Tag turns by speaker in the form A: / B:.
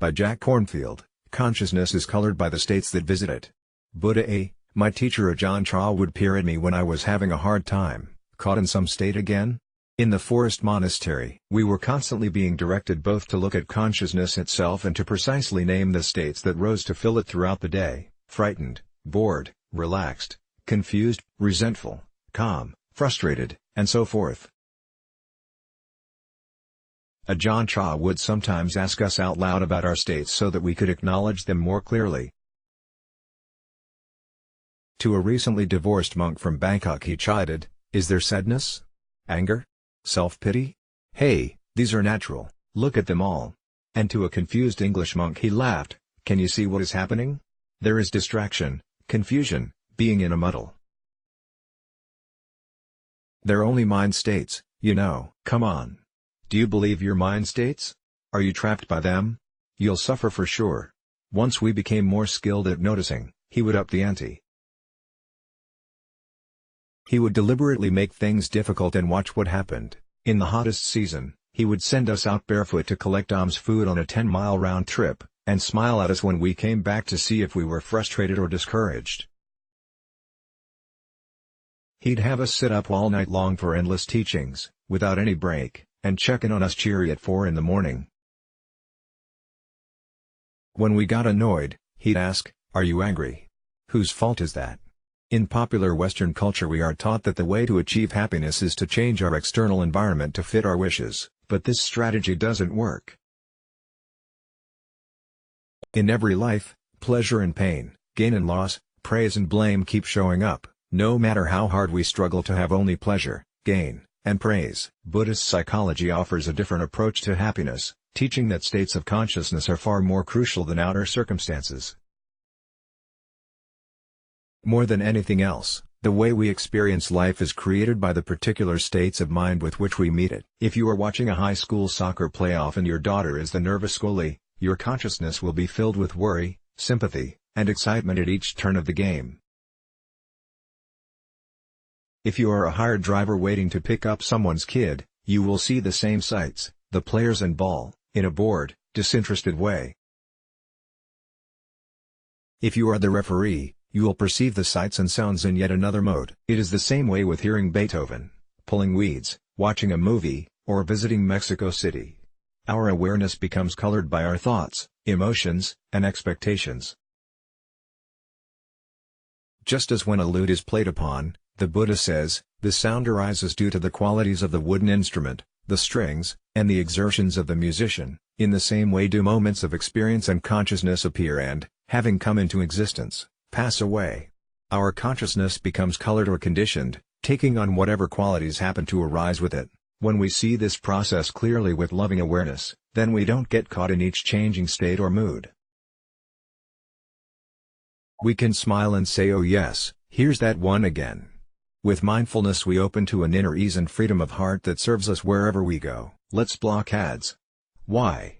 A: By Jack Kornfield. Consciousness is colored by the states that visit it. Buddha A. My teacher Ajahn Chah would peer at me when I was having a hard time, caught in some state again? In the forest monastery, we were constantly being directed both to look at consciousness itself and to precisely name the states that rose to fill it throughout the day: frightened, bored, relaxed, confused, resentful, calm, frustrated, and so forth. Ajahn Chah would sometimes ask us out loud about our states so that we could acknowledge them more clearly. To a recently divorced monk from Bangkok he chided, "Is there sadness? Anger? Self-pity? Hey, these are natural, look at them all." And to a confused English monk he laughed, "Can you see what is happening? There is distraction, confusion, being in a muddle. They're only mind states, you know." Come on. Do you believe your mind states? Are you trapped by them? You'll suffer for sure. Once we became more skilled at noticing, he would up the ante. He would deliberately make things difficult and watch what happened. In the hottest season, he would send us out barefoot to collect alms food on a 10-mile round trip, and smile at us when we came back to see if we were frustrated or discouraged. He'd have us sit up all night long for endless teachings, without any break, and check in on us cheery at 4 in the morning. When we got annoyed, he'd ask, "Are you angry? Whose fault is that?" In popular Western culture we are taught that the way to achieve happiness is to change our external environment to fit our wishes, but this strategy doesn't work. In every life, pleasure and pain, gain and loss, praise and blame keep showing up, no matter how hard we struggle to have only pleasure, gain, and praise. Buddhist psychology offers a different approach to happiness, teaching that states of consciousness are far more crucial than outer circumstances. More than anything else, the way we experience life is created by the particular states of mind with which we meet it. If you are watching a high school soccer playoff and your daughter is the nervous goalie, your consciousness will be filled with worry, sympathy, and excitement at each turn of the game. If you are a hired driver waiting to pick up someone's kid, you will see the same sights, the players and ball, in a bored, disinterested way. If you are the referee, you will perceive the sights and sounds in yet another mode. It is the same way with hearing Beethoven, pulling weeds, watching a movie, or visiting Mexico City. Our awareness becomes colored by our thoughts, emotions, and expectations. Just as when a lute is played upon, the Buddha says, the sound arises due to the qualities of the wooden instrument, the strings, and the exertions of the musician. In the same way do moments of experience and consciousness appear and, having come into existence, pass away. Our consciousness becomes colored or conditioned, taking on whatever qualities happen to arise with it. When we see this process clearly with loving awareness, then we don't get caught in each changing state or mood. We can smile and say, "Oh yes, here's that one again." With mindfulness we open to an inner ease and freedom of heart that serves us wherever we go. Let's block ads. Why?